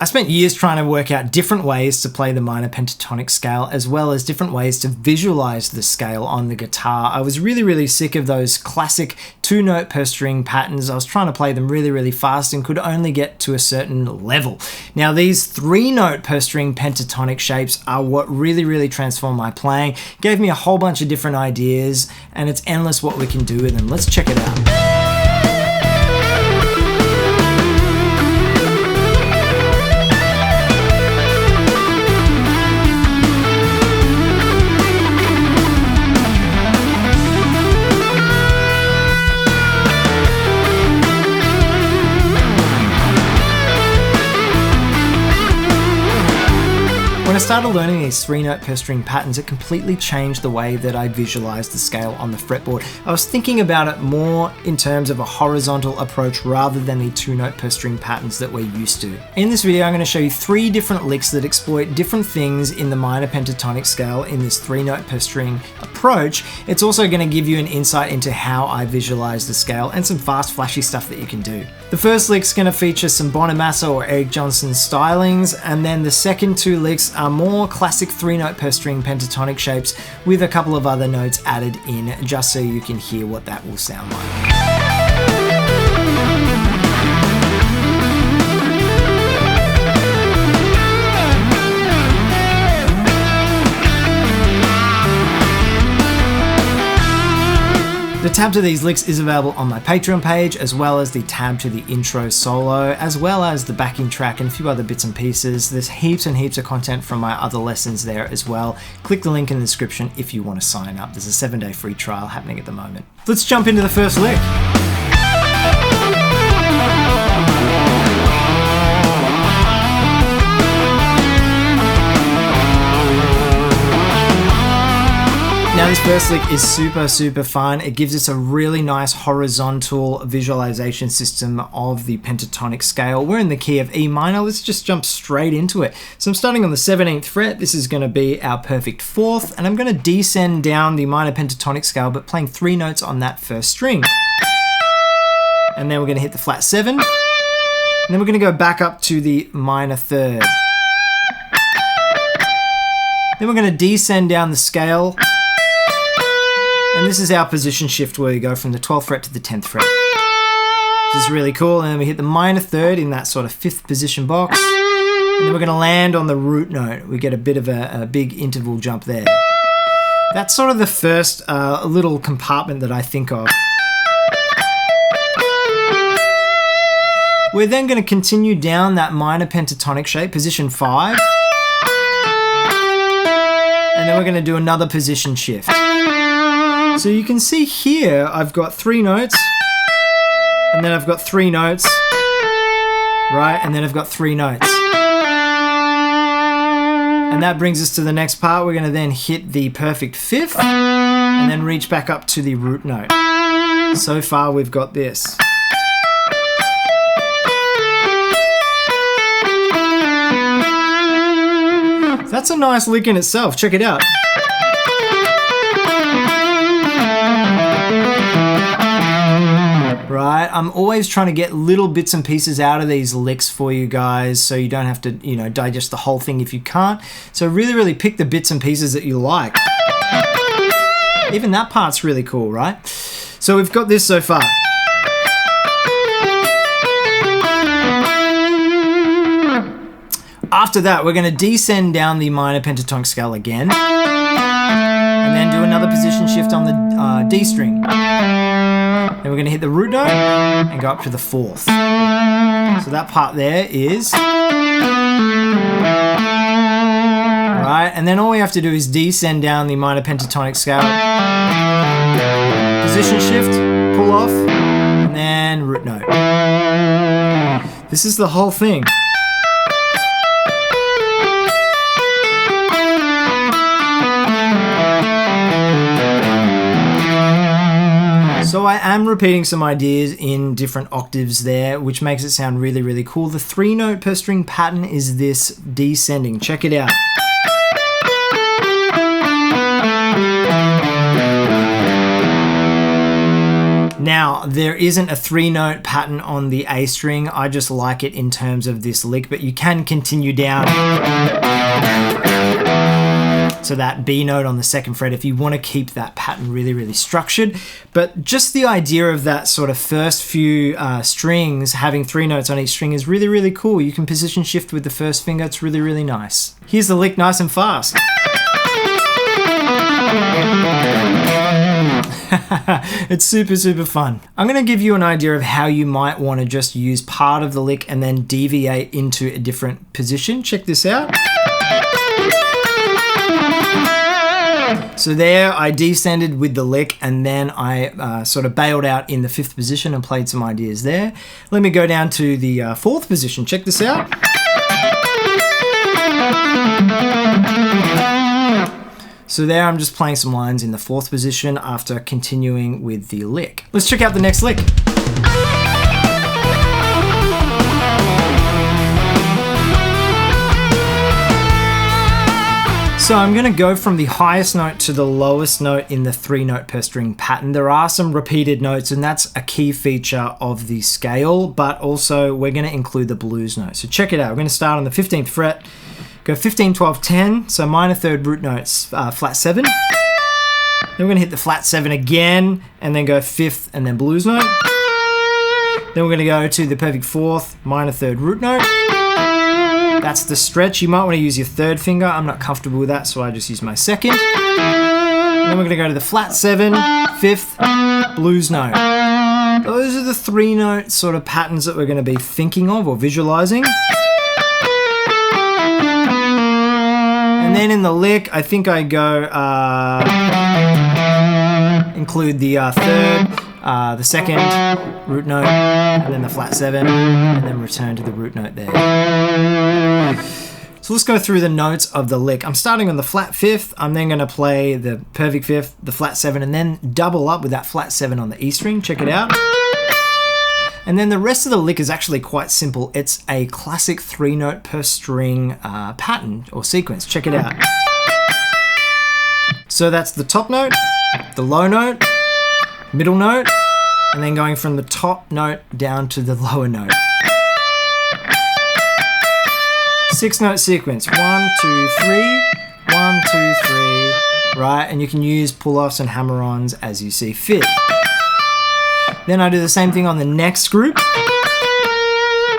I spent years trying to work out different ways to play the minor pentatonic scale, as well as different ways to visualize the scale on the guitar. I was really sick of those classic 2-note per string patterns. I was trying to play them really fast and could only get to a certain level. Now these 3-note per string pentatonic shapes are what really transformed my playing, gave me a whole bunch of different ideas, and it's endless what we can do with them. Let's check it out. When I started learning these 3-note per string patterns, it completely changed the way that I visualized the scale on the fretboard. I was thinking about it more in terms of a horizontal approach rather than the 2-note per string patterns that we're used to. In this video, I'm going to show you 3 different licks that exploit different things in the minor pentatonic scale in this 3-note per string approach. It's also going to give you an insight into how I visualize the scale and some fast, flashy stuff that you can do. The first lick's going to feature some Bonamassa or Eric Johnson stylings, and then the second 2 licks are more classic 3-note per string pentatonic shapes with a couple of other notes added in, just so you can hear what that will sound like. The tab to these licks is available on my Patreon page, as well as the tab to the intro solo, as well as the backing track and a few other bits and pieces. There's heaps and heaps of content from my other lessons there as well. Click the link in the description if you want to sign up. There's a 7-day free trial happening at the moment. Let's jump into the first lick. Now this first lick is super fun. It gives us a really nice horizontal visualization system of the pentatonic scale. We're in the key of E minor. Let's just jump straight into it. So I'm starting on the 17th fret. This is going to be our perfect 4th, and I'm going to descend down the minor pentatonic scale, but playing 3 notes on that first string. And then we're going to hit the flat 7, and then we're going to go back up to the minor 3rd. Then we're going to descend down the scale. And this is our position shift where we go from the 12th fret to the 10th fret. This is really cool. And then we hit the minor 3rd in that sort of 5th position box. And then we're going to land on the root note. We get a bit of a big interval jump there. That's sort of the first little compartment that I think of. We're then going to continue down that minor pentatonic shape, position 5. And then we're going to do another position shift. So you can see here, I've got 3 notes, and then I've got 3 notes, right? And then I've got 3 notes. And that brings us to the next part. We're going to then hit the perfect 5th, and then reach back up to the root note. So far, we've got this. That's a nice lick in itself. Check it out. Right, I'm always trying to get little bits and pieces out of these licks for you guys, so you don't have to, digest the whole thing if you can't. So really pick the bits and pieces that you like. Even that part's really cool, right? So we've got this so far. After that, we're going to descend down the minor pentatonic scale again, and then do another position shift on the D string. Then we're going to hit the root note and go up to the 4th. So that part there is... Right, and then all we have to do is descend down the minor pentatonic scale. Position shift, pull off, and then root note. This is the whole thing. So I am repeating some ideas in different octaves there, which makes it sound really cool. The 3-note per string pattern is this descending. Check it out. Now, there isn't a 3-note pattern on the A string. I just like it in terms of this lick, but you can continue down to that B note on the 2nd fret if you want to keep that pattern really, really structured. But just the idea of that sort of first few strings having 3 notes on each string is really, really cool. You can position shift with the first finger. It's really, really nice. Here's the lick nice and fast. It's super, super fun. I'm going to give you an idea of how you might want to just use part of the lick and then deviate into a different position. Check this out. So there I descended with the lick and then I sort of bailed out in the 5th position and played some ideas there. Let me go down to the 4th position. Check this out. So there I'm just playing some lines in the 4th position after continuing with the lick. Let's check out the next lick. So I'm going to go from the highest note to the lowest note in the 3-note per string pattern. There are some repeated notes and that's a key feature of the scale, but also we're going to include the blues note. So check it out. We're going to start on the 15th fret, go 15, 12, 10, so minor 3rd root notes, flat 7. Then we're going to hit the flat 7 again and then go 5th and then blues note. Then we're going to go to the perfect 4th, minor 3rd root note. That's the stretch. You might want to use your 3rd finger. I'm not comfortable with that, so I just use my 2nd. And then we're going to go to the flat 7, 5th, blues note. Those are the 3-note sort of patterns that we're going to be thinking of or visualizing. And then in the lick, I think I go include the 3rd, the 2nd root note, and then the flat 7, and then return to the root note there. So let's go through the notes of the lick. I'm starting on the flat 5th. I'm then going to play the perfect 5th, the flat 7, and then double up with that flat 7 on the E string. Check it out. And then the rest of the lick is actually quite simple. It's a classic 3-note per string pattern or sequence. Check it out. So that's the top note, the low note, middle note, and then going from the top note down to the lower note. 6-note sequence. 1, 2, 3, 1, 2, 3, right? And you can use pull-offs and hammer-ons as you see fit. Then I do the same thing on the next group.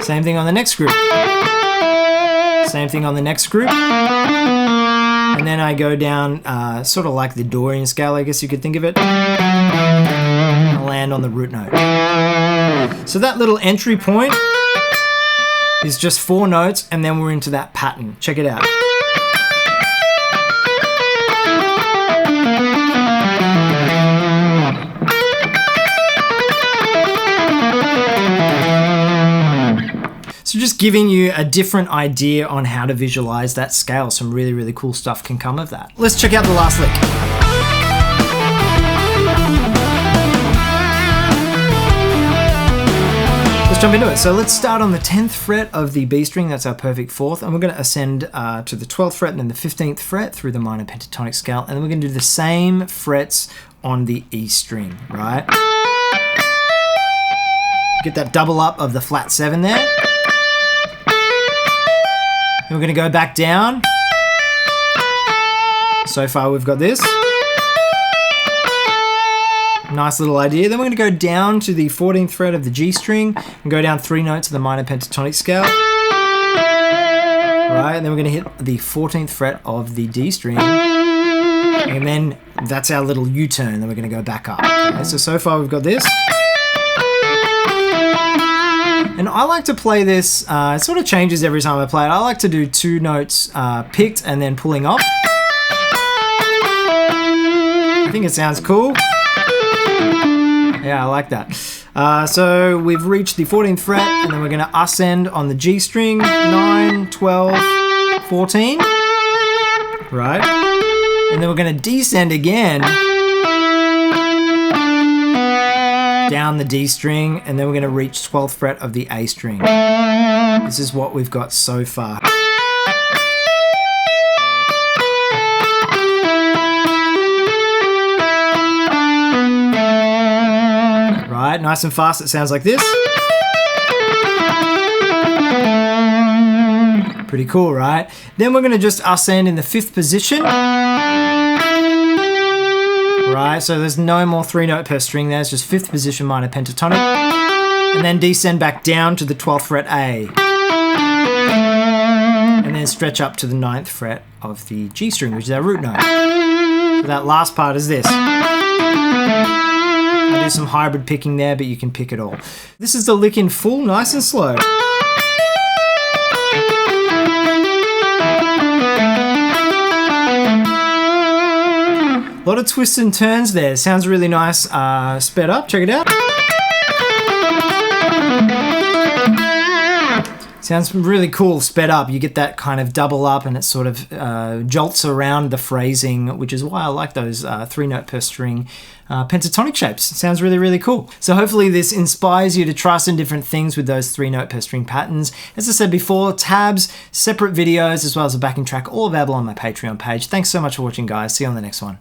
Same thing on the next group. Same thing on the next group. And then I go down sort of like the Dorian scale, I guess you could think of it. And land on the root note. So that little entry point is just 4 notes and then we're into that pattern. Check it out. So just giving you a different idea on how to visualize that scale. Some really, really cool stuff can come of that. Let's check out the last lick. Let's jump into it. So let's start on the 10th fret of the B string. That's our perfect 4th. And we're going to ascend to the 12th fret and then the 15th fret through the minor pentatonic scale. And then we're going to do the same frets on the E string, right? Get that double up of the flat 7 there. Then we're going to go back down. So far we've got this. Nice little idea. Then we're going to go down to the 14th fret of the G string and go down 3 notes of the minor pentatonic scale. Right, and then we're going to hit the 14th fret of the D string. And then that's our little U-turn. Then we're going to go back up. Okay, so far we've got this. And I like to play this, it sort of changes every time I play it. I like to do 2 notes picked and then pulling off. I think it sounds cool. Yeah, I like that. So we've reached the 14th fret and then we're going to ascend on the G string, 9, 12, 14. Right? And then we're going to descend again down the D string, and then we're going to reach 12th fret of the A string. This is what we've got so far. right? Nice and fast, it sounds like this. Pretty cool, right? Then we're going to just ascend in the 5th position. Right, so there's no more 3-note per string there, it's just 5th position minor pentatonic. And then descend back down to the 12th fret A. And then stretch up to the 9th fret of the G string, which is our root note. So that last part is this. I do some hybrid picking there, but you can pick it all. This is the lick in full, nice and slow. A lot of twists and turns there. Sounds really nice. Sped up, check it out. Sounds really cool sped up. You get that kind of double up and it sort of jolts around the phrasing, which is why I like those 3-note per string pentatonic shapes. It sounds really, really cool. So hopefully this inspires you to try some different things with those 3-note per string patterns. As I said before, tabs, separate videos, as well as a backing track, all available on my Patreon page. Thanks so much for watching, guys. See you on the next one.